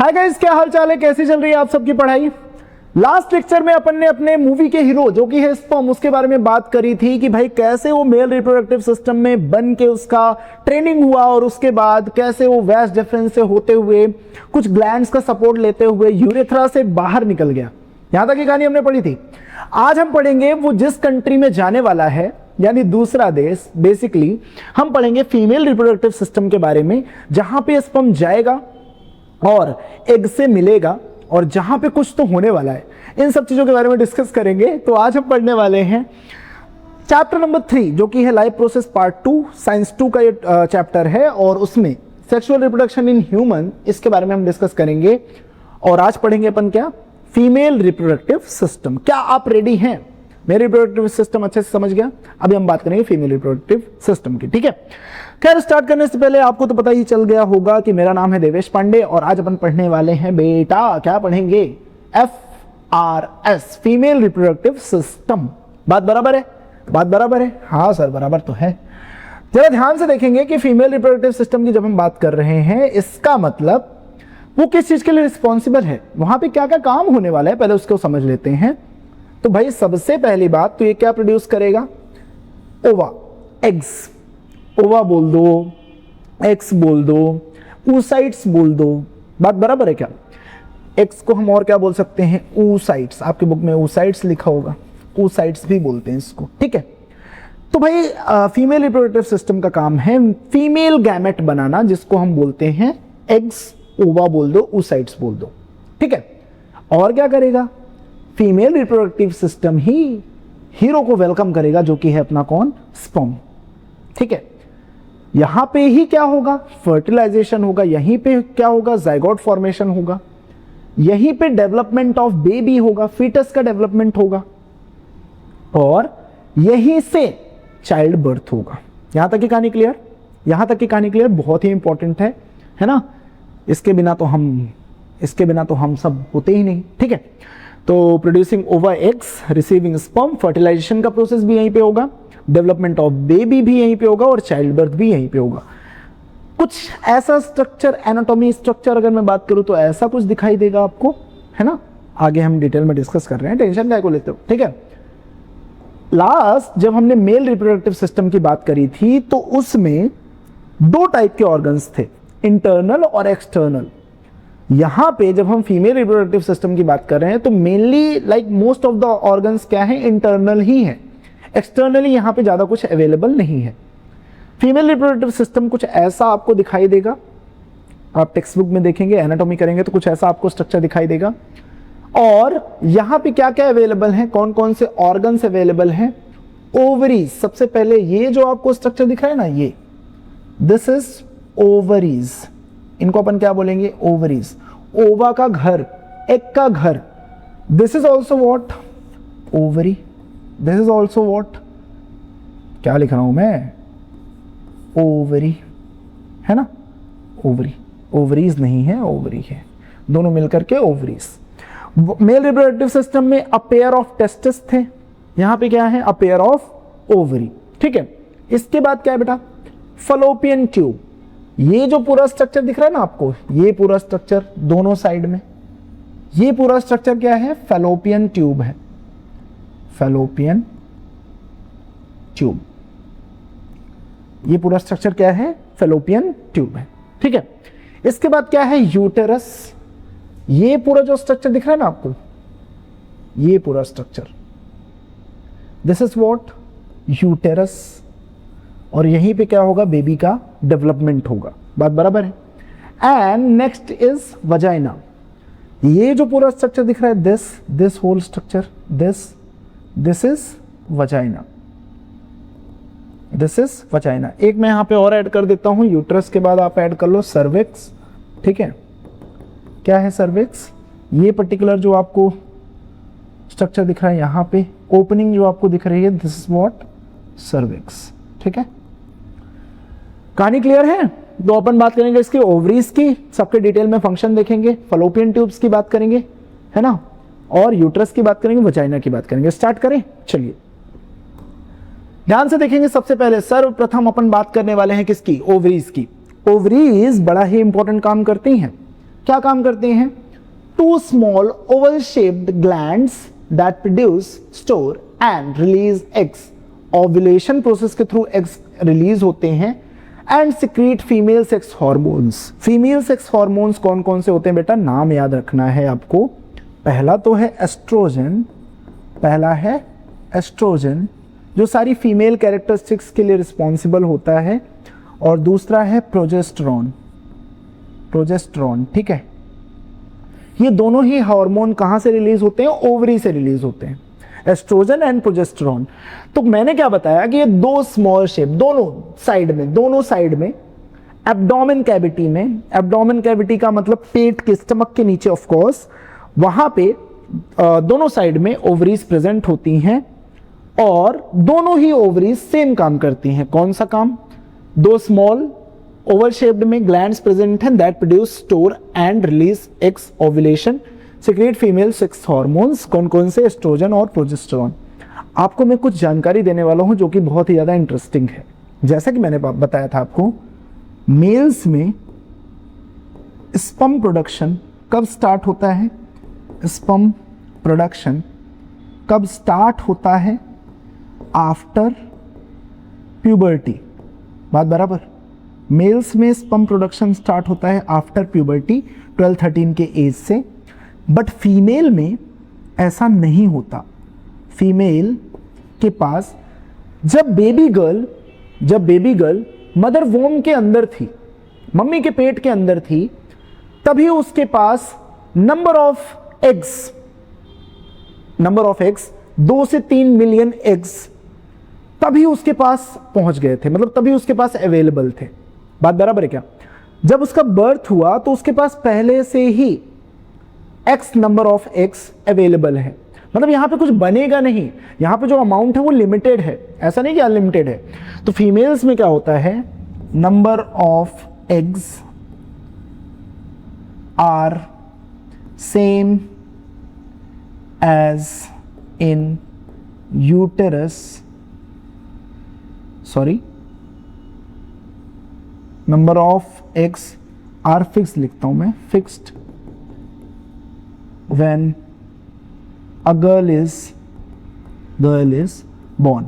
Hi guys, क्या हाल चाल है, कैसी चल रही है आप सबकी पढ़ाई। लास्ट लेक्चर में अपन ने अपने मूवी के हीरो जो कि है स्पर्म, उसके बारे में बात करी थी कि भाई कैसे वो मेल रिप्रोडक्टिव सिस्टम में बन के उसका ट्रेनिंग हुआ और उसके बाद कैसे वो वैस डिफरेंस से होते हुए कुछ ग्लैंड्स का सपोर्ट लेते हुए यूरेथ्रा से बाहर निकल गया। यहां तक की कहानी हमने पढ़ी थी। आज हम पढ़ेंगे वो जिस कंट्री में जाने वाला है, यानी दूसरा देश। बेसिकली हम पढ़ेंगे फीमेल रिप्रोडक्टिव सिस्टम के बारे में, जहां पे स्पर्म जाएगा और एग से मिलेगा और जहां पे कुछ तो होने वाला है। इन सब चीजों के बारे में डिस्कस करेंगे। तो आज हम पढ़ने वाले हैं चैप्टर नंबर 3 जो कि है लाइफ प्रोसेस पार्ट 2, साइंस 2 का ये चैप्टर है और उसमें सेक्सुअल रिप्रोडक्शन इन ह्यूमन, इसके बारे में हम डिस्कस करेंगे। और आज पढ़ेंगे अपन क्या, फीमेल रिप्रोडक्टिव सिस्टम। क्या आप रेडी हैं? मेरे रिप्रोडक्टिव सिस्टम अच्छे से समझ गया, अभी हम बात करेंगे फीमेल रिप्रोडक्टिव सिस्टम की। ठीक है, खैर स्टार्ट करने से पहले आपको तो पता ही चल गया होगा कि मेरा नाम है देवेश पांडे और आज अपन पढ़ने वाले हैं बेटा, क्या पढ़ेंगे, FRS, फीमेल रिप्रोडक्टिव सिस्टम। बात बराबर है? बात बराबर है? हाँ सर बराबर तो है। जरा ध्यान से देखेंगे कि फीमेल रिप्रोडक्टिव सिस्टम की जब हम बात कर रहे हैं, इसका मतलब वो किस चीज के लिए रिस्पॉन्सिबल है, वहां पे क्या क्या काम होने वाला है, पहले उसको समझ लेते हैं। तो भाई सबसे पहली बात तो ये क्या प्रोड्यूस करेगा, ओवा, एग्स। ओवा बोल दो, एक्स बोल दो, oocytes बोल दो। बात बराबर है क्या? एक्स को हम और क्या बोल सकते हैं, oocytes। आपके बुक में oocytes लिखा होगा, oocytes भी बोलते हैं इसको। ठीक है, तो भाई फीमेल रिप्रोडक्टिव सिस्टम का काम है फीमेल गैमेट बनाना, जिसको हम बोलते हैं एग्स। ओवा बोल दो, oocytes बोल दो। ठीक है, और क्या करेगा, फीमेल रिप्रोडक्टिव सिस्टम ही हीरो को वेलकम करेगा जो कि है अपना कौन, स्पर्म। ठीक है, यहां पे ही क्या होगा, फर्टिलाइजेशन होगा, यहीं पे क्या होगा, जाइगोट फॉर्मेशन होगा, यहीं पे डेवलपमेंट ऑफ बेबी होगा, फीटस का डेवलपमेंट होगा और यहीं से चाइल्ड बर्थ होगा। यहां तक की कहानी क्लियर? यहां तक की कहानी क्लियर, बहुत ही इंपॉर्टेंट है ना। इसके बिना तो हम सब होते ही नहीं। ठीक है, तो प्रोड्यूसिंग ओवा एग्स, रिसीविंग स्पर्म, फर्टिलाइजेशन का प्रोसेस भी यहीं पे होगा, डेवलपमेंट ऑफ बेबी भी यहीं पे होगा और चाइल्ड बर्थ भी यहीं पे होगा। कुछ ऐसा स्ट्रक्चर, एनाटॉमी स्ट्रक्चर अगर मैं बात करूं तो ऐसा कुछ दिखाई देगा आपको, है ना। आगे हम डिटेल में डिस्कस कर रहे हैं, टेंशन काय को लेते हो। ठीक है, लास्ट जब हमने मेल रिप्रोडक्टिव सिस्टम की बात करी थी तो उसमें 2 टाइप के ऑर्गन्स थे, इंटरनल और एक्सटर्नल। यहां पे जब हम फीमेल रिप्रोडक्टिव सिस्टम की बात कर रहे हैं तो mainly like most of the organs क्या है, इंटरनल ही है। एक्सटर्नली यहां पे ज्यादा कुछ अवेलेबल नहीं है। फीमेल रिप्रोडक्टिव सिस्टम कुछ ऐसा आपको दिखाई देगा, आप टेक्स्ट बुक में देखेंगे, एनाटॉमी करेंगे तो कुछ ऐसा आपको स्ट्रक्चर दिखाई देगा। और यहां पे क्या क्या अवेलेबल है, कौन कौन से ऑर्गन्स अवेलेबल हैं, ओवरीज। सबसे पहले ये जो आपको स्ट्रक्चर दिख रहा है ना, ये दिस इज ओवरीज। इनको अपन क्या बोलेंगे, ओवरीज। ओवा का घर, एग का घर। This is also what, ovary. This is also what, क्या लिख रहा हूं मैं, ओवरी, है ना। ओवरी, ओवरीज नहीं है, ओवरी है, दोनों मिलकर के ओवरीज। मेल रिप्रोडक्टिव सिस्टम में अ पेयर ऑफ टेस्टिस थे, यहां पे क्या है, अ पेयर ऑफ ओवरी। ठीक है, इसके बाद क्या है बेटा, फलोपियन ट्यूब। ये जो पूरा स्ट्रक्चर दिख रहा है ना आपको, ये पूरा स्ट्रक्चर दोनों साइड में, ये पूरा स्ट्रक्चर क्या है, फैलोपियन ट्यूब है, फैलोपियन ट्यूब। ये पूरा स्ट्रक्चर क्या है, फैलोपियन ट्यूब है। ठीक है, इसके बाद क्या है, यूटेरस। ये पूरा जो स्ट्रक्चर दिख रहा है ना आपको, ये पूरा structure, this is what, uterus. और यहीं पे क्या होगा, बेबी का डेवलपमेंट होगा। बात बराबर है। And next is vagina. ये जो पूरा स्ट्रक्चर दिख रहा है, this whole structure, this is vagina, this is vagina. एक मैं यहां पे और ऐड कर देता हूं, यूट्रस के बाद आप ऐड कर लो सर्विक्स। ठीक है, क्या है सर्विक्स, ये पर्टिकुलर जो आपको स्ट्रक्चर दिख रहा है, यहां पे ओपनिंग जो आपको दिख रही है, दिस इज व्हाट, सर्विक्स। ठीक है, कहानी क्लियर है। तो अपन बात करेंगे इसकी ओवरीज की, सबके डिटेल में फंक्शन देखेंगे, फलोपियन ट्यूब्स की बात करेंगे, है ना, और यूट्रस की बात करेंगे, वजाइना की बात करेंगे। स्टार्ट करें, चलिए ध्यान से देखेंगे। सबसे पहले सर्वप्रथम अपन बात करने वाले हैं किसकी, ओवरीज की। ओवरीज बड़ा ही इंपॉर्टेंट काम करती हैं। क्या काम करते हैं? Two small oval shaped glands that produce, store and release eggs. Ovulation process के थ्रू एग्स रिलीज होते हैं and secrete female sex hormones. Female sex hormones कौन कौन से होते हैं बेटा? नाम याद रखना है आपको। पहला तो है एस्ट्रोजन, पहला है एस्ट्रोजन जो सारी फीमेल कैरेक्टरिस्टिक्स के लिए रिस्पॉन्सिबल होता है, और दूसरा है प्रोजेस्टेरॉन, प्रोजेस्टेरॉन, ठीक है। ये दोनों ही हार्मोन कहाँ से रिलीज होते हैं? ओवरी से रिलीज होते हैं, एस्ट्रोजन एंड प्रोजेस्टेरॉन। तो मैंने क्या बताया कि ये दो स्मॉल शेप दोनों साइड में एब्डोमेन कैविटी में, एब्डोमेन कैविटी का मतलब पेट के, स्टमक के नीचे ऑफ कोर्स, वहां पे दोनों साइड में ओवरीज प्रेजेंट होती हैं, और दोनों ही ओवरीज सेम काम करती हैं। कौन सा काम? दो स्मॉल ओवल शेप्ड में ग्लैंड्स प्रेजेंट हैं that produce, store and release eggs, ovulation, secrete female sex hormones. कौन कौन से? एस्ट्रोजन और प्रोजेस्टेरॉन। आपको मैं कुछ जानकारी देने वाला हूं जो कि बहुत ही ज्यादा इंटरेस्टिंग है। जैसा कि मैंने बताया था आपको, मेल्स में स्पर्म प्रोडक्शन कब स्टार्ट होता है? स्पर्म प्रोडक्शन कब स्टार्ट होता है? After puberty. बात बराबर? मेल्स में स्पर्म प्रोडक्शन स्टार्ट होता है आफ्टर प्यूबर्टी, 12-13 के एज से। बट फीमेल में ऐसा नहीं होता। फीमेल के पास जब बेबी गर्ल मदर वोम के अंदर थी, मम्मी के पेट के अंदर थी, तभी उसके पास नंबर ऑफ एग्स 2 से 3 मिलियन एग्स तभी उसके पास पहुंच गए थे, मतलब तभी उसके पास अवेलेबल थे। बात बराबर है क्या? जब उसका बर्थ हुआ तो उसके पास पहले से ही x number of eggs available है, मतलब यहां पे कुछ बनेगा नहीं, यहां पे जो अमाउंट है वो लिमिटेड है, ऐसा नहीं कि अनलिमिटेड है। तो फीमेल्स में क्या होता है? Number of eggs are same as in uterus, sorry, number of eggs are fix लिखता हूं मैं, fixed when a girl is born.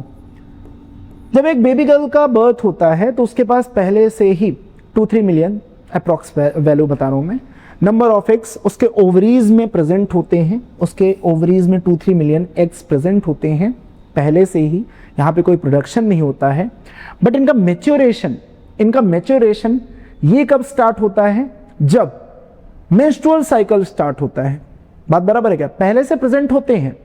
जब एक बेबी गर्ल का बर्थ होता है तो उसके पास पहले से ही 2-3 मिलियन अप्रॉक्स वैल्यू बता रहा हूं मैं, नंबर ऑफ एग्स उसके ओवरीज में प्रेजेंट होते हैं, उसके ओवरीज में 2-3 मिलियन एग्स प्रेजेंट होते हैं पहले से ही, यहाँ पे कोई प्रोडक्शन नहीं होता है। बट इनका मैच्योरेशन ये कब स्टार्ट होता है? जब मेंस्ट्रुअल साइकिल स्टार्ट होता है। बात बराबर है क्या? पहले से प्रेजेंट होते हैं।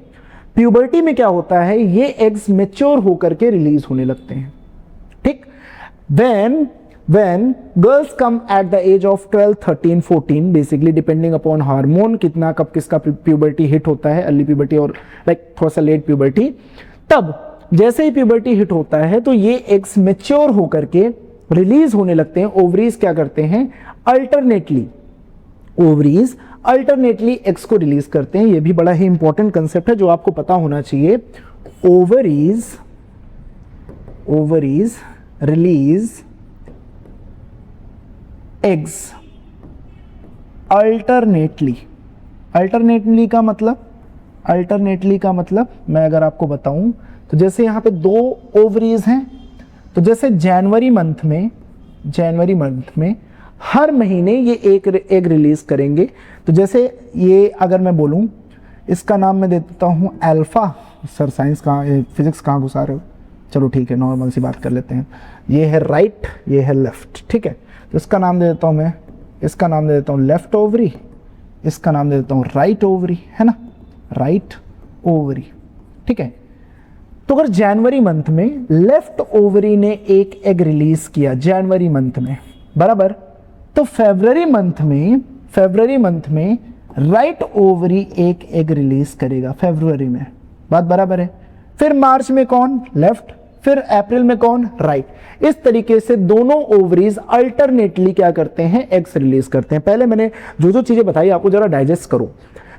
प्यूबर्टी में क्या होता है? ये एग्स मैच्योर होकर के रिलीज होने लगते हैं, ठीक। when girls come at the age of 12, 13, 14 basically depending upon hormone कितना कब किसका प्यूबर्टी हिट होता है, अर्ली प्यूबर्टी और थोड़ा सा लेट प्यूबर्टी, तब जैसे ही प्यूबर्टी हिट होता है तो ये एग्स मैच्योर होकर के रिलीज होने लगते हैं। ओवरीज क्या करते हैं? अल्टरनेटली एग्स को रिलीज करते हैं। ये भी बड़ा ही इंपॉर्टेंट कंसेप्ट है जो आपको पता होना चाहिए। ओवरीज रिलीज एग्स अल्टरनेटली का मतलब मैं अगर आपको बताऊं तो जैसे यहाँ पे 2 ओवरीज हैं, तो जैसे जनवरी मंथ में हर महीने ये एक एग रिलीज करेंगे। तो जैसे ये अगर मैं बोलूं, इसका नाम मैं दे देता हूँ अल्फा। सर साइंस कहाँ, फिजिक्स कहाँ घुसा रहे हो? चलो ठीक है, नॉर्मल सी बात कर लेते हैं। ये है राइट, ये है लेफ्ट, ठीक है। तो इसका नाम दे देता हूँ मैं, इसका नाम दे देता हूँ लेफ्ट ओवरी, इसका नाम दे देता हूँ राइट ओवरी, है ना, राइट ओवरी, ठीक है। तो अगर जनवरी मंथ में लेफ्ट ओवरी ने एक एग रिलीज किया जनवरी मंथ में, बराबर, तो फरवरी मंथ में राइट ओवरी एक एग रिलीज करेगा फरवरी में। बात बराबर है। फिर मार्च में कौन? लेफ्ट, फिर अप्रैल में कौन? राइट। इस तरीके से दोनों ओवरीज अल्टरनेटली क्या करते हैं? एग्स रिलीज करते हैं। पहले मैंने जो चीजें बताई आपको जरा डाइजेस्ट करो।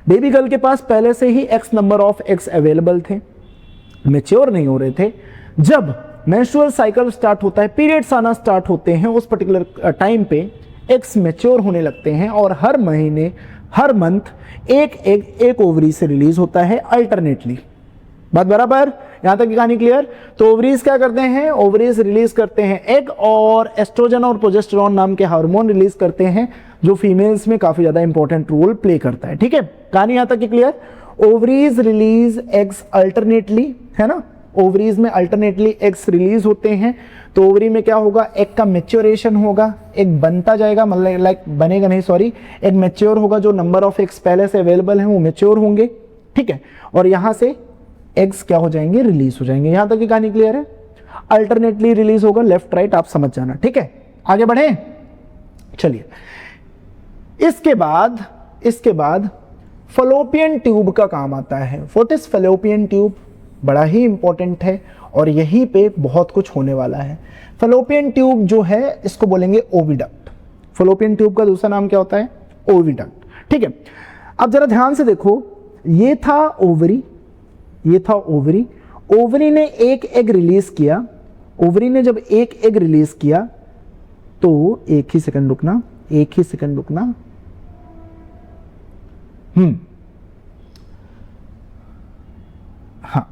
बेबी गर्ल के पास पहले से ही x number of eggs available थे, मैच्योर नहीं हो रहे थे। जब मेंस्ट्रुअल साइकिल स्टार्ट होता है, पीरियड्स आना स्टार्ट होते हैं, उस पर्टिकुलर टाइम पे एग्स मैच्योर होने लगते हैं और हर महीने, हर मंथ एक एग एक ओवरी से रिलीज होता है अल्टरनेटली। बात बराबर, यहां तक की कहानी क्लियर। तो ओवरीज क्या करते हैं, ओवरीज रिलीज करते हैं एग और एस्ट्रोजन और प्रोजेस्टेरॉन नाम के हार्मोन रिलीज करते हैं, जो फीमेल्स में काफी ज्यादा इंपॉर्टेंट रोल प्ले करता है। ठीक है, कहानी यहां तक की clear. Ovaries release eggs alternately, है ना, ओवरीज में अल्टरनेटली एग्स रिलीज होते हैं। तो ओवरी में क्या होगा, एग का मैच्योरेशन होगा, एग बनता जाएगा, मतलब लाइक बनेगा नहीं, सॉरी, एग मैच्योर होगा, जो नंबर ऑफ एग्स पहले से अवेलेबल हैं वो मैच्योर होंगे। ठीक है, और यहां से एग्स क्या हो जाएंगे, रिलीज हो जाएंगे। यहां तक की कहानी क्लियर है। अल्टरनेटली रिलीज होगा, लेफ्ट राइट आप समझ जाना। ठीक है, आगे बढ़े, चलिए। इसके बाद फलोपियन ट्यूब का काम आता है। व्हाट इज फलोपियन ट्यूब, बड़ा ही इंपॉर्टेंट है और यहीं पे बहुत कुछ होने वाला है। फलोपियन ट्यूब जो है इसको बोलेंगे ओविडक्ट। फलोपियन ट्यूब का दूसरा नाम क्या होता है, ओविडक्ट। ठीक है, अब जरा ध्यान से देखो, ये था ओवरी, ये था ओवरी। ओवरी ने एक एग रिलीज किया, ओवरी ने जब एक एग रिलीज किया तो एक ही सेकंड रुकना, एक ही सेकंड रुकना। हाँ,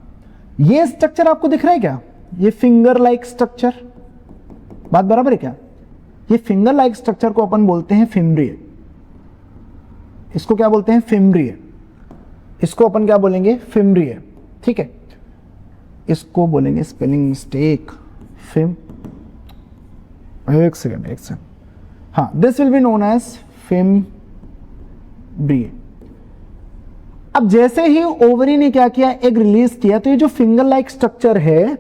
ये स्ट्रक्चर आपको दिख रहा है क्या, ये फिंगर लाइक स्ट्रक्चर, बात बराबर है क्या। ये फिंगर लाइक स्ट्रक्चर को अपन बोलते हैं फिम्ब्रिय। इसको क्या बोलते हैं, फिम्ब्रिय। इसको अपन क्या बोलेंगे, फिम्ब्रिय। ठीक है, इसको बोलेंगे, स्पेलिंग मिस्टेक, फिम, एक सेकंड, हाँ, this will be known as fimbriae. अब जैसे ही ओवरी ने क्या किया, एग रिलीज किया, तो ये जो फिंगर लाइक स्ट्रक्चर है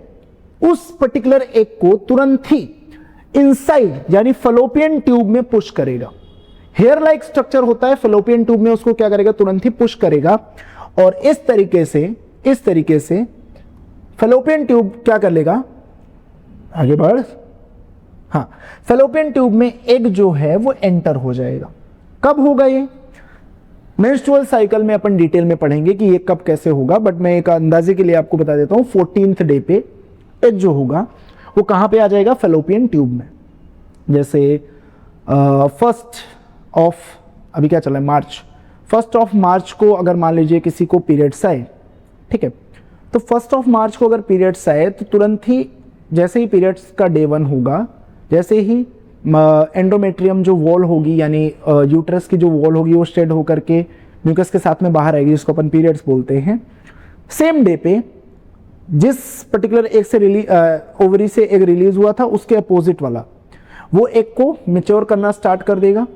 उस पर्टिकुलर एग को तुरंत ही इनसाइड यानी फलोपियन ट्यूब में पुश करेगा। हेयर लाइक स्ट्रक्चर होता है, फलोपियन ट्यूब में उसको क्या करेगा, तुरंत ही पुश करेगा। और इस तरीके से फलोपियन ट्यूब क्या कर लेगा, आगे बढ़, हाँ, फलोपियन ट्यूब में एग जो है वो एंटर हो जाएगा। कब होगा ये, मेंस्ट्रुअल साइकिल में अपन डिटेल में पढ़ेंगे कि ये कब कैसे होगा, बट मैं एक अंदाजे के लिए आपको बता देता हूं। 14th डे पे एग जो होगा वो कहां पे आ जाएगा, फलोपियन ट्यूब में। जैसे 1st ऑफ, अभी क्या चला है, मार्च, 1st ऑफ मार्च को अगर मान लीजिए किसी को पीरियड्स आए, ठीक है, तो 1st ऑफ मार्च को अगर पीरियड्स आए तो तुरंत ही जैसे ही पीरियड्स का डे 1 होगा, जैसे ही एंडोमेट्रियम जो वॉल होगी यानी यूट्रस की जो वॉल होगी वो स्ट्रेट होकर के म्यूकस के साथ में बाहर आएगी, जिसको अपन पीरियड्स बोलते हैं। सेम डे पे जिस पर्टिकुलर एग से ओवरी से एग रिलीज हुआ था उसके अपोजिट वाला वो एग को मैच्योर करना स्टार्ट कर देगा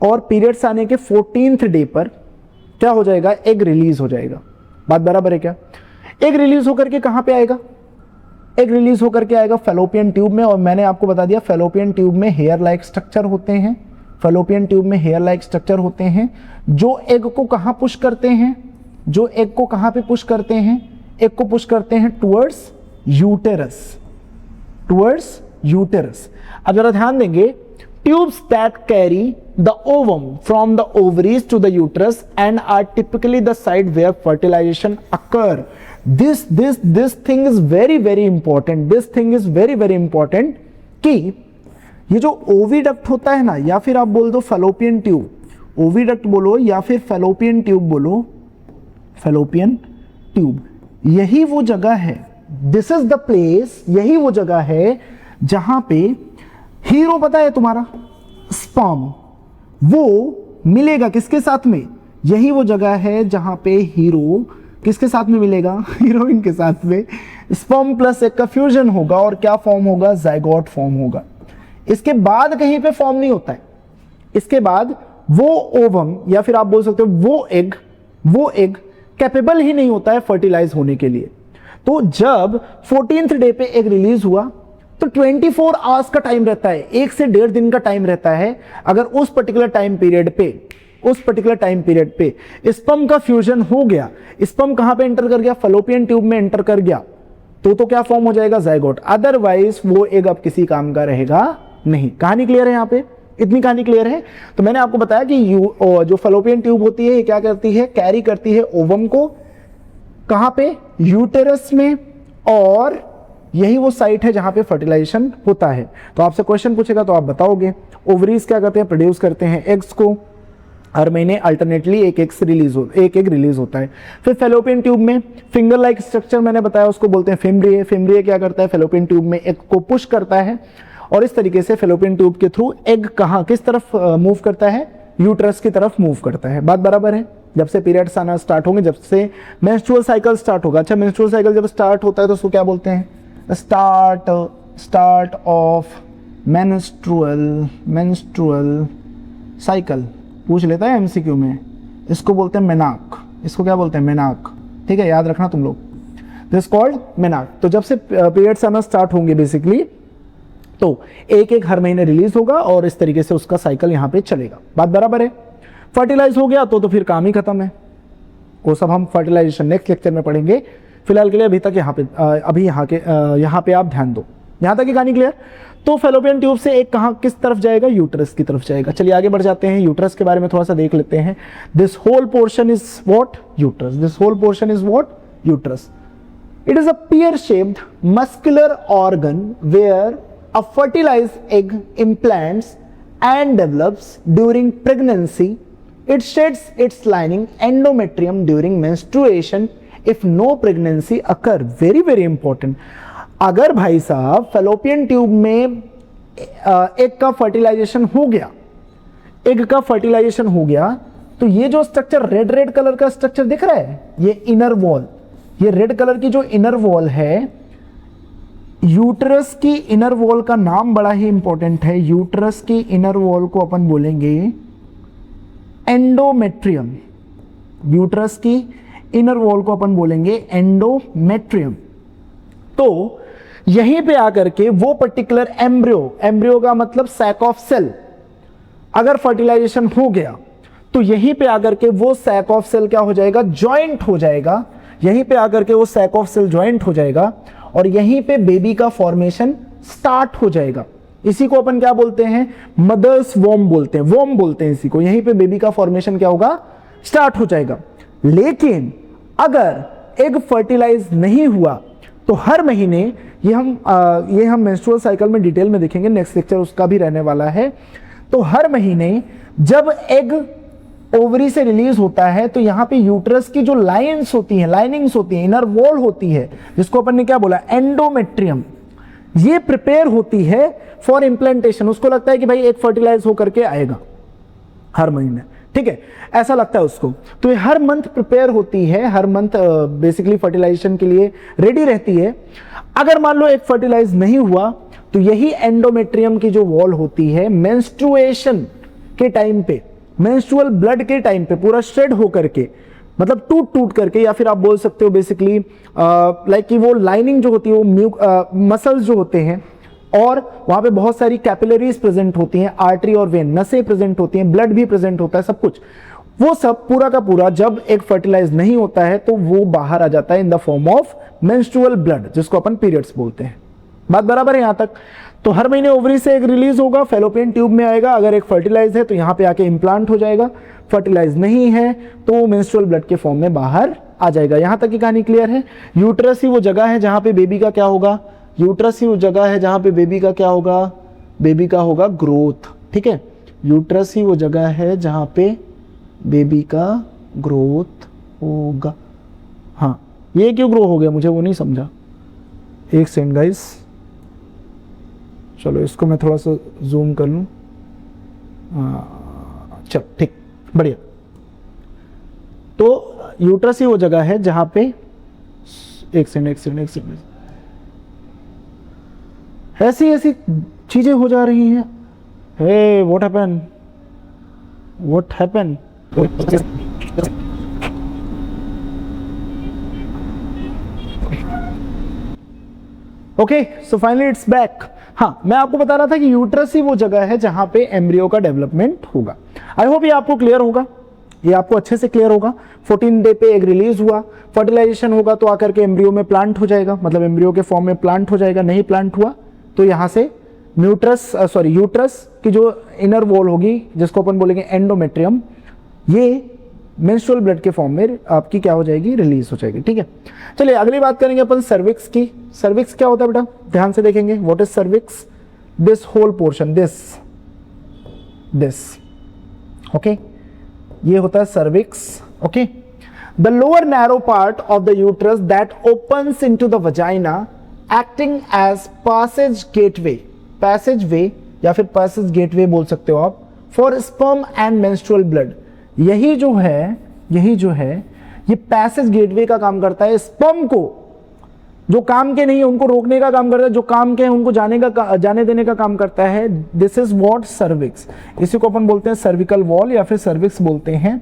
और पीरियड्स आने के 14th डे पर क्या हो जाएगा, एग रिलीज हो जाएगा। बात बराबर है क्या। एग रिलीज होकर के कहां पे आएगा, एग रिलीज होकर के आएगा फैलोपियन ट्यूब में। और मैंने आपको बता दिया फैलोपियन ट्यूब में हेयर लाइक स्ट्रक्चर होते हैं, फैलोपियन ट्यूब में हेयर लाइक स्ट्रक्चर होते हैं जो एग को कहां पुश करते हैं, जो एग को कहां पे पुश करते हैं, एग को पुश करते हैं टुवर्ड्स यूटेरस, टुवर्ड्स यूटेरस। अब जरा ध्यान देंगे, tubes that carry the ovum from the ovaries to the uterus and are typically the side where fertilization occur. this thing is very important, this thing is very important कि ये जो oviduct होता है ना, या फिर आप बोल दो फैलोपियन ट्यूब, ओविडक्ट बोलो या फिर फैलोपियन ट्यूब बोलो, फैलोपियन ट्यूब, यही वो जगह है, दिस इज द प्लेस, यही वो जगह है जहां पे हीरो पता है तुम्हारा स्पर्म वो मिलेगा किसके साथ में, यही वो जगह है जहां पे हीरो किसके साथ में मिलेगा, हीरोइन के साथ में। स्पर्म प्लस एग का फ्यूजन होगा और क्या फॉर्म होगा, जाइगोट फॉर्म होगा। इसके बाद कहीं पे फॉर्म नहीं होता है, इसके बाद वो ओवम या फिर आप बोल सकते हो वो एग कैपेबल ही नहीं होता है फर्टिलाइज होने के लिए। तो जब 14th डे पे एग रिलीज हुआ तो 24 आवर्स का टाइम रहता है, 1 से 1.5 दिन का टाइम रहता है। अगर उस पर्टिकुलर टाइम पीरियड पे स्पर्म का फ्यूजन हो गया, स्पर्म कहां पे एंटर कर गया, फैलोपियन ट्यूब में एंटर कर गया, तो क्या फॉर्म हो जाएगा, जाइगोट। अदरवाइज वो एग अब किसी काम का रहेगा नहीं। कहानी क्लियर है, यहां पे इतनी कहानी क्लियर है। तो मैंने आपको बताया कि जो फैलोपियन ट्यूब होती है ये क्या करती है, कैरी करती है ओवम को कहां पे, यूटेरस में, और यही वो साइट है जहां पे फर्टिलाइजेशन होता है। तो आपसे क्वेश्चन पूछेगा तो आप बताओगे। ओवरीज क्या करते हैं, प्रोड्यूस करते हैं एग्स को, हर महीने अल्टरनेटली एक एक रिलीज होता है। फिर फेलोपियन ट्यूब में फिंगर लाइक स्ट्रक्चर मैंने बताया, उसको बोलते हैं फेम्ब्रिए। फेम्ब्रिए क्या करता है, फेलोपियन ट्यूब में एग को पुश करता है और इस तरीके से फेलोपियन ट्यूब के थ्रू एग कहाँ किस तरफ मूव करता है, यूट्रस की तरफ मूव करता है। बात बराबर है। जब से पीरियड्स आना स्टार्ट होंगे, जब से मेंस्ट्रुअल साइकिल स्टार्ट होगा, अच्छा मेंस्ट्रुअल साइकिल जब स्टार्ट होता है तो उसको क्या बोलते हैं, स्टार्ट ऑफ मेंस्ट्रुअल साइकिल पूछ लेता है एमसीक्यू में, इसको बोलते हैं मेनाक। इसको क्या बोलते हैं, मेनाक। ठीक है, याद रखना तुम लोग, दिस कॉल्ड मेनाक। तो जब से पीरियड्स आना स्टार्ट होंगे बेसिकली, तो एक एक हर महीने रिलीज होगा और इस तरीके से उसका साइकिल यहाँ पे चलेगा। बात बराबर है। फर्टिलाइज हो गया तो फिर काम ही खत्म है, वो सब हम फर्टिलाइजेशन नेक्स्ट लेक्चर में पढ़ेंगे। फिलहाल के लिए अभी तक यहाँ पे आप ध्यान दो। यहाँ तक की कहानी क्लियर। तो फेलोपियन ट्यूब से एक कहाँ किस तरफ जाएगा, यूट्रस की तरफ जाएगा। चलिए आगे बढ़ जाते हैं, यूट्रस के बारे में थोड़ा सा देख लेते हैं। This whole portion is what, uterus. This whole portion is what, uterus. It is a pear shaped muscular organ where a fertilized egg implants and develops during pregnancy. It sheds its lining endometrium during menstruation if no pregnancy occur. Very very important. अगर भाई साहब fallopian tube में egg का fertilisation हो गया, तो ये जो स्ट्रक्चर रेड कलर का स्ट्रक्चर दिख रहा है, ये इनर वॉल, ये रेड कलर की जो इनर वॉल है, यूट्रस की इनर वॉल का नाम बड़ा ही इंपॉर्टेंट है। यूट्रस की इनर वॉल को अपन बोलेंगे एंडोमेट्रियम। यूट्रस की इनर वॉल को अपन बोलेंगे एंडोमेट्रियम। तो यहीं पे आकर के वो पर्टिकुलर एम्ब्रियो का मतलब सैक ऑफ सेल, अगर फर्टिलाइजेशन हो गया तो यहीं पे आकर के वो सैक ऑफ सेल क्या हो जाएगा, ज्वाइंट हो जाएगा। यहीं पे आकर के वो सैक ऑफ सेल ज्वाइंट हो जाएगा और यहीं पे बेबी का फॉर्मेशन स्टार्ट हो जाएगा। इसी को अपन क्या बोलते हैं, मदर्स वॉर्म बोलते हैं इसी को। यहीं पे बेबी का फॉर्मेशन क्या होगा, स्टार्ट हो जाएगा। लेकिन अगर एग फर्टिलाइज नहीं हुआ तो हर महीने ये हम मेंस्ट्रुअल साइकिल में डिटेल में देखेंगे, नेक्स्ट लेक्चर उसका भी रहने वाला है। तो हर महीने जब एग ओवरी से रिलीज होता है तो यहाँ पे यूट्रस की जो लाइनिंग्स होती हैं, इनर वॉल होती है, जिसको अपन ने क्या बोला, एंडोमेट्रियम, ये प्रिपेयर होती है फॉर इम्प्लांटेशन। उसको लगता है कि भाई एक फर्टिलाइज होकर के आएगा हर महीने, ठीक है, ऐसा लगता है उसको। तो ये हर मंथ प्रिपेयर होती है, हर मंथ बेसिकली फर्टिलाइजेशन के लिए रेडी रहती है। अगर मान लो एक फर्टिलाइज नहीं हुआ तो यही एंडोमेट्रियम की जो वॉल होती है, मेंस्ट्रुएशन के टाइम पे, मेंस्ट्रुअल ब्लड के टाइम पे पूरा श्रेड होकर के, मतलब टूट करके, या फिर आप बोल सकते हो बेसिकली लाइक कि वो लाइनिंग जो होती है, वो मसल्स जो होते हैं, और वहां पे बहुत सारी कैपिलरीज प्रेजेंट होती हैं, आर्टरी और वेन, नसें प्रेजेंट होती हैं, ब्लड भी प्रेजेंट होता है, सब कुछ, वो सब पूरा का पूरा जब एक फर्टिलाइज नहीं होता है तो वो बाहर आ जाता है in the form of menstrual blood, जिसको अपन पीरियड्स बोलते हैं। बात बराबर है यहां तक। तो हर महीने ओवरी से एक रिलीज होगा, फेलोपियन ट्यूब में आएगा। अगर एक फर्टिलाइज है तो यहाँ पे आके इम्प्लांट हो जाएगा, फर्टिलाइज नहीं है तो मेंस्ट्रुअल ब्लड के फॉर्म में बाहर आ जाएगा। यहां तक की कहानी क्लियर है। यूट्रस ही वो जगह है जहां पे बेबी का क्या होगा, यूट्रस ही वो जगह है जहां पे बेबी का क्या होगा, बेबी का होगा ग्रोथ, ठीक है। यूट्रस ही वो जगह है जहां पे बेबी का ग्रोथ होगा। हाँ, ये क्यों ग्रो हो गया मुझे वो नहीं समझा, एक सेकंड गाइस, चलो इसको मैं थोड़ा सा जूम कर लूं। चलो ठीक, बढ़िया। तो यूट्रस ही वो जगह है जहां पे, एक सेकंड, ऐसी चीजें हो जा रही हैं। Hey what happen? Okay, so finally it's back. हाँ, मैं आपको बता रहा था कि यूट्रस ही वो जगह है जहां पे एम्ब्रियो का डेवलपमेंट होगा। आई होप ये आपको क्लियर होगा, ये आपको अच्छे से क्लियर होगा। 14 डे पे एग रिलीज हुआ, फर्टिलाइजेशन होगा तो आकर के एम्ब्रियो में प्लांट हो जाएगा, मतलब एम्ब्रियो के फॉर्म में प्लांट हो जाएगा। नहीं प्लांट हुआ तो यहां से यूट्रस की जो इनर वॉल होगी, जिसको अपन बोलेंगे एंडोमेट्रियम, ये मेंस्ट्रुअल ब्लड के फॉर्म में आपकी क्या हो जाएगी, रिलीज हो जाएगी, ठीक है। चलिए अगली बात करेंगे अपन सर्विक्स की। सर्विक्स क्या होता है बेटा, ध्यान से देखेंगे। What is cervix? This whole portion, this this, okay, ये होता है cervix, okay. The lower narrow part of the uterus that opens into the vagina acting as passage gateway, passage way या फिर पैसेज गेटवे बोल सकते हो आप, for sperm and menstrual blood. यही जो है ये पैसेज गेटवे का काम करता है। स्पर्म को, जो काम के नहीं है उनको रोकने का काम करता है, जो काम के हैं उनको जाने देने का काम करता है। दिस इज व्हाट सर्विक्स, इसी को अपन बोलते हैं सर्विकल वॉल या फिर सर्विक्स बोलते हैं।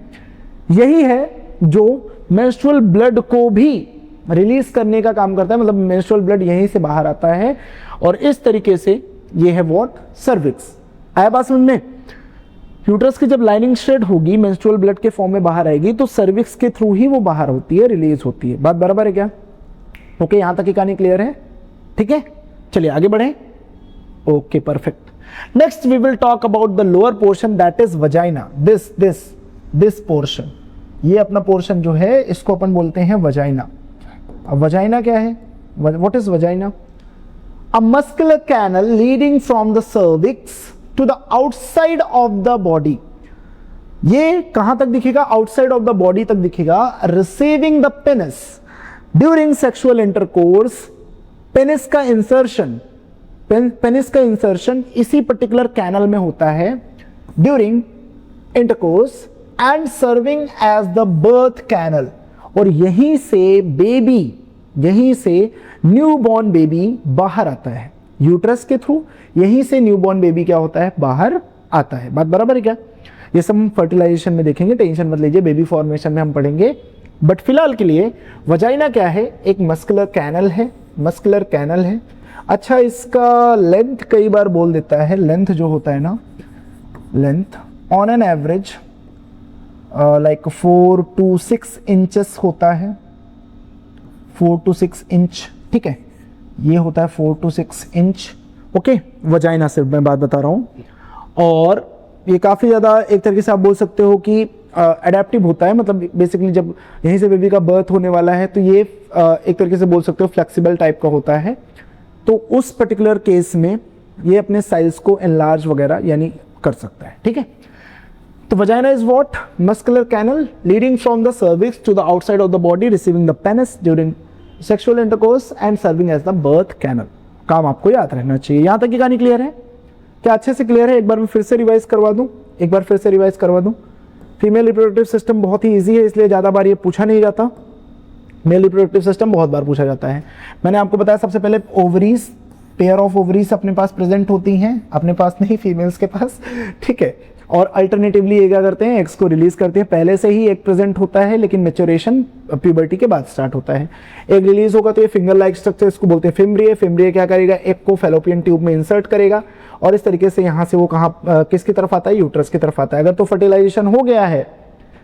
यही है जो मेंस्ट्रुअल ब्लड को भी रिलीज करने का काम करता है, मतलब मेंस्ट्रुअल ब्लड यहीं से बाहर आता है और इस तरीके से ये है व्हाट सर्विक्स। आया बात समझ में? यूट्रस की जब लाइनिंग स्ट्रेट होगी, मेंस्ट्रुअल ब्लड के फॉर्म में बाहर आएगी, तो सर्विक्स के थ्रू ही वो बाहर होती है, रिलीज होती है। बात बराबर है क्या? ओके, यहां तक की कहानी क्लियर है? ठीक है, चलिए आगे बढ़े। Okay, perfect. Next we will talk about the lower portion that is vagina. This portion, ये अपना पोर्शन जो है इसको अपन बोलते हैं वजाइना। अब वजाइना क्या है? What is vagina? A muscular canal leading from the cervix to the outside of the body. ये कहां तक दिखेगा? आउटसाइड ऑफ द बॉडी तक दिखेगा। Receiving the penis during sexual intercourse. Penis का इंसर्शन इसी पर्टिकुलर कैनल में होता है during intercourse and serving as the birth canal. और यहीं से न्यूबॉर्न बेबी बाहर आता है यूट्रस के थ्रू। यहीं से न्यूबॉर्न बेबी क्या होता है? बाहर आता है। बात बराबर है क्या? ये सब हम फर्टिलाइजेशन में देखेंगे, टेंशन मत लीजिए, बेबी फॉर्मेशन में हम पढ़ेंगे। बट फिलहाल के लिए वजाइना क्या है? एक मस्कुलर कैनल है। अच्छा, इसका लेंथ कई बार बोल देता है। लेंथ जो होता है ना, length on an average like 4 to 6 inches होता है। 4 to 6 इंच, ठीक है, ये होता है 4 to 6 इंच। ओके, वजाइना से मैं बात बता रहा हूं। और ये काफी ज्यादा एक तरीके से आप बोल सकते हो कि एडेप्टिव होता है, मतलब बेसिकली जब यहीं से बेबी का बर्थ होने वाला है तो ये एक तरीके से बोल सकते हो फ्लेक्सिबल टाइप का होता है। तो उस पर्टिकुलर केस में ये अपने साइज को एनलार्ज वगैरह यानी कर सकता है। ठीक है, तो vagina is what? Muscular canal leading from the cervix to the outside of the body, receiving the penis during sexual intercourse and serving as the birth canal. काम आपको याद रहना चाहिए। यहां तक की कहानी क्लियर है क्या? अच्छे से क्लियर है? एक बार मैं फिर से रिवाइज करवा दूं। फीमेल रिप्रोडक्टिव सिस्टम बहुत ही इजी है, इसलिए ज़्यादा बार ये पूछा नहीं जाता। मेल रिप्रोडक्टिव सिस्टम बहुत बार पूछा जाता है। मैंने आपको बताया सबसे पहले ओवरीज, पेयर ऑफ ओवरीज अपने पास प्रेजेंट होती हैं, अपने पास नहीं, फीमेल्स के पास। ठीक है, और अल्टरनेटिवली ये क्या करते हैं? एग्स को रिलीज करते हैं। पहले से ही एक प्रेजेंट होता है लेकिन मैच्योरेशन प्यूबर्टी के बाद स्टार्ट होता है। एक रिलीज होगा तो ये फिंगर लाइक स्ट्रक्चर, इसको बोलते हैं फिम्ब्रिय। फिम्ब्रिय क्या करेगा? एक को फैलोपियन ट्यूब में इंसर्ट करेगा और इस तरीके से यहाँ से वो कहाँ किसकी तरफ आता है? यूट्रस की तरफ आता है। अगर तो फर्टिलाइजेशन हो गया है,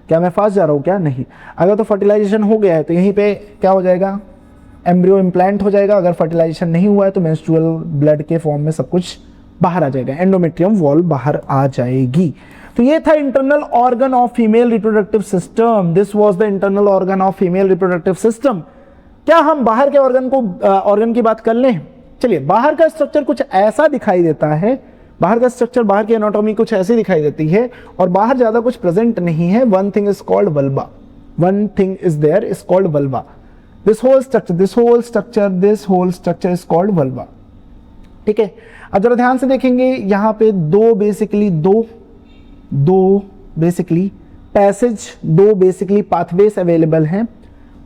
क्या मैं फास्ट जा रहा हूँ क्या? नहीं। अगर तो फर्टिलाइजेशन हो गया है तो यहीं पे क्या हो जाएगा? एम्ब्रियो इम्प्लांट हो जाएगा। अगर फर्टिलाइजेशन नहीं हुआ है तो मेंस्ट्रुअल ब्लड के फॉर्म में सब कुछ बाहर आ जाएगा, एंडोमेट्रियम वॉल बाहर आ जाएगी। तो ये था internal organ of female reproductive system. This was the internal organ of female reproductive system. क्या हम बाहर के ऑर्गन की बात कर लें? चलिए, बाहर का स्ट्रक्चर कुछ ऐसा दिखाई देता है, बाहर का स्ट्रक्चर, बाहर की एनाटॉमी कुछ ऐसी दिखाई देती है और बाहर ज्यादा कुछ प्रेजेंट नहीं है। One thing is called vulva, one thing is there is called vulva. This whole structure is called vulva. ठीक है, अब जरा ध्यान से देखेंगे, यहां पे दो बेसिकली पाथवेज अवेलेबल हैं।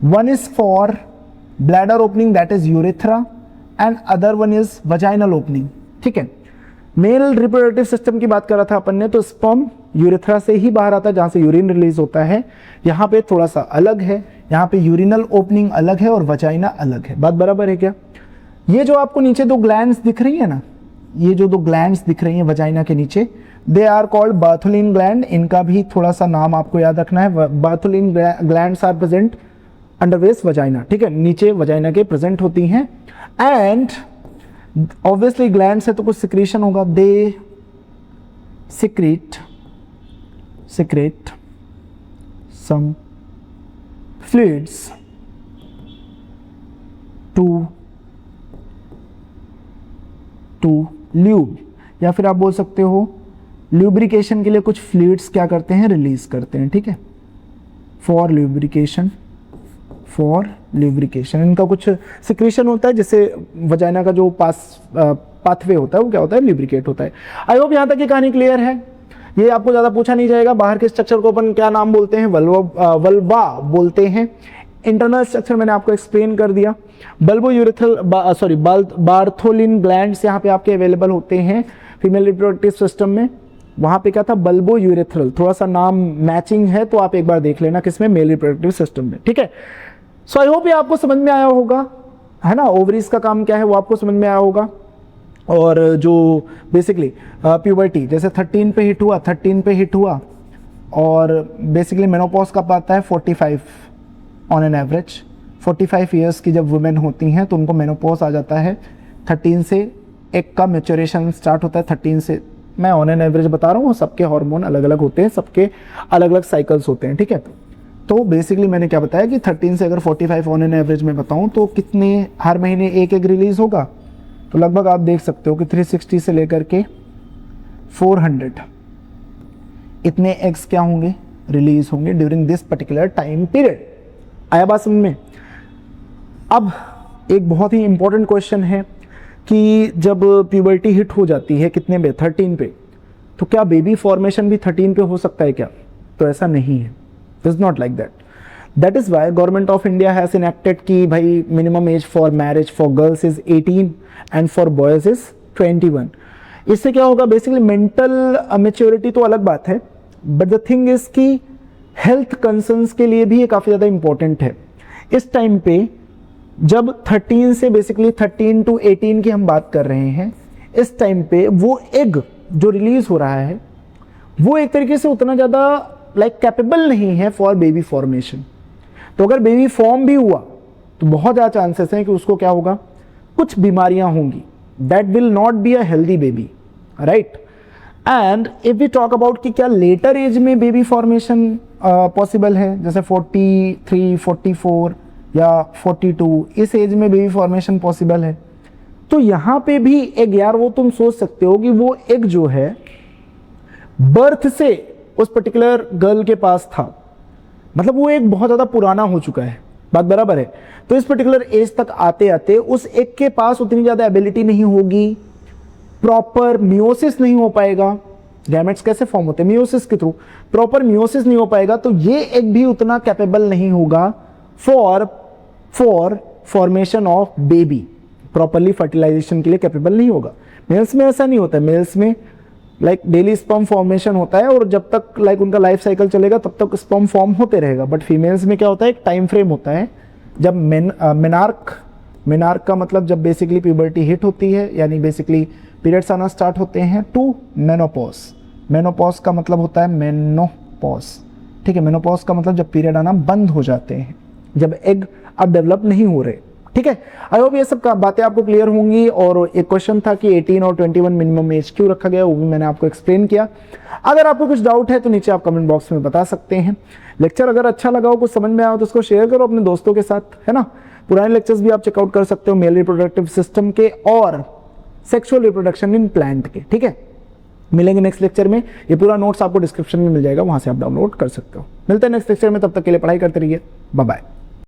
One is for bladder opening, that is urethra, and other one is vaginal opening. ठीक है, मेल रिप्रोडक्टिव सिस्टम की बात कर रहा था अपन ने, तो स्पर्म यूरेथ्रा से ही बाहर आता है जहां से यूरिन रिलीज होता है। यहाँ पे थोड़ा सा अलग है, यहाँ पे यूरिनल ओपनिंग अलग है और वजाइना अलग है। बात बराबर है क्या? ये जो आपको नीचे दो ग्लैंड्स दिख रही है ना, ये जो दो ग्लैंड्स दिख रही हैं वजाइना के नीचे, दे आर कॉल्ड बार्थुलिन ग्लैंड। इनका भी थोड़ा सा नाम आपको याद रखना है। बार्थुलिन ग्लैंड्स आर प्रेजेंट अंडरवेस वजाइना। ठीक है, नीचे वजाइना के प्रेजेंट होती हैं। एंड ऑब्वियसली ग्लैंड से तो कुछ सिक्रीशन होगा, they secrete some fluids to lube, या फिर आप बोल सकते हो ल्यूब्रिकेशन के लिए कुछ फ्लूइड्स क्या करते हैं, रिलीज करते हैं, ठीक है, फॉर ल्यूब्रिकेशन, इनका कुछ सिक्रीशन होता है जिससे वजाइना का जो पाथवे होता है वो क्या होता है, ल्यूब्रिकेट होता है। आई होप यहाँ तक ये कहानी क्लियर है। ये आपको ज़्यादा पूछा नहीं जाएगा। बाहर के स्ट्रक्चर को अपन क्या नाम बोलते हैं, वल्वा बोलते हैं। इंटरनल स्ट्रक्चर मैंने आपको एक्सप्लेन कर दिया। बल्बो यूरेथ्रल बार्थोलिन ग्लैंड्स यहाँ पे आपके अवेलेबल होते हैं फीमेल रिप्रोडक्टिव सिस्टम में। वहाँ पे क्या था, बल्बो यूरेथ्रल, थोड़ा सा नाम मैचिंग है तो आप एक बार देख लेना किसमें, मेल रिप्रोडक्टिव सिस्टम में, ठीक है। सो आई होप ये आपको समझ में आया होगा, है ना। ओवरीज का काम क्या है वो आपको समझ में आया होगा। और जो बेसिकली प्यूबर्टी जैसे 13 पे हिट हुआ और बेसिकली मेनोपॉज कब आता है, 45 ऑन एन एवरेज। 45 ईयर्स की जब वुमेन होती हैं तो उनको मेनोपॉज आ जाता है। 13 से एक का मैच्योरेशन स्टार्ट होता है 13 से, मैं ऑन एन एवरेज बता रहा हूँ, सबके हार्मोन अलग अलग होते हैं, सबके अलग अलग साइकिल्स होते हैं, ठीक है। तो बेसिकली मैंने क्या बताया कि 13 से अगर 45 ऑन एन एवरेज में बताऊँ तो कितने हर महीने एक रिलीज होगा, तो लगभग आप देख सकते हो कि 360 से लेकर के 400 इतने एग्स क्या होंगे, रिलीज होंगे during this particular time period. आया बात समझ में। अब एक बहुत ही इंपॉर्टेंट क्वेश्चन है कि जब प्यूबर्टी हिट हो जाती है कितने पे, 13 पे, तो क्या बेबी फॉर्मेशन भी 13 पे हो सकता है क्या? तो ऐसा नहीं है, it is not like that. That is why government of India has enacted कि भाई minimum age for marriage for girls is 18 and for boys is 21। इससे क्या होगा, बेसिकली मेंटल मैच्योरिटी तो अलग बात है, बट द थिंग इज कि हेल्थ कंसर्न्स के लिए भी ये काफ़ी ज़्यादा इंपॉर्टेंट है। इस टाइम पे जब 13 से बेसिकली 13 टू 18 की हम बात कर रहे हैं, इस टाइम पे वो एग जो रिलीज हो रहा है वो एक तरीके से उतना ज़्यादा कैपेबल नहीं है फॉर बेबी फॉर्मेशन। तो अगर बेबी फॉर्म भी हुआ तो बहुत ज़्यादा चांसेस हैं कि उसको क्या होगा, कुछ बीमारियां होंगी, that will not be a healthy baby, right. And if we talk about कि क्या लेटर एज में बेबी फॉर्मेशन पॉसिबल है, जैसे 43, 44 या 42, इस एज में बेबी फॉर्मेशन पॉसिबल है, तो यहाँ पे भी एग, यार वो तुम सोच सकते हो कि वो एग जो है बर्थ से उस पर्टिकुलर गर्ल के पास था, मतलब वो एक बहुत ज़्यादा पुराना हो चुका है, बात बराबर है। तो इस पर्टिकुलर एज तक आते आते उस एग के पास उतनी ज़्यादा एबिलिटी नहीं होगी, प्रॉपर मियोसिस नहीं हो पाएगा। गैमेट्स कैसे फॉर्म होते हैं, मियोसिस के थ्रू, प्रॉपर मियोसिस नहीं हो पाएगा, तो ये एग भी उतना कैपेबल नहीं होगा for formation of baby, properly fertilization के लिए कैपेबल नहीं होगा। मेल्स में ऐसा नहीं होता है, मेल्स में डेली स्पर्म फॉर्मेशन होता है और जब तक उनका लाइफ साइकिल चलेगा तब तक स्पर्म फॉर्म होते रहेगा। बट फीमेल्स में क्या होता है, एक टाइम फ्रेम होता है, जब मेनार्क का मतलब जब बेसिकली प्यूबर्टी हिट होती है, यानी बेसिकली पीरियड्स आना स्टार्ट होते हैं, टू मेनोपॉज। मेनोपॉज का मतलब होता है मेनोपॉज, ठीक है। मेनोपॉज का मतलब जब पीरियड आना बंद हो जाते हैं, जब एग अब डेवलप नहीं हो रहे, ठीक है। आई होप ये सब बातें आपको क्लियर होंगी। और एक क्वेश्चन था कि 18 और 21 मिनिमम एज क्यों रखा गया, वो भी मैंने आपको एक्सप्लेन किया। अगर आपको कुछ डाउट है तो नीचे आप कमेंट बॉक्स में बता सकते हैं। लेक्चर अगर अच्छा लगा हो, कुछ समझ में आया हो तो उसको शेयर करो अपने दोस्तों के साथ, है ना। पुराने लेक्चर्स भी आप चेकआउट कर सकते हो मेल रिप्रोडक्टिव सिस्टम के और सेक्सुअल रिप्रोडक्शन इन प्लांट के, ठीक है। मिलेंगे नेक्स्ट लेक्चर में, ये पूरा नोट्स आपको डिस्क्रिप्शन में मिल जाएगा, वहां से आप डाउनलोड कर सकते हो। मिलते हैं नेक्स्ट लेक्चर में, तब तक के लिए पढ़ाई करते रहिए, बाय बाय।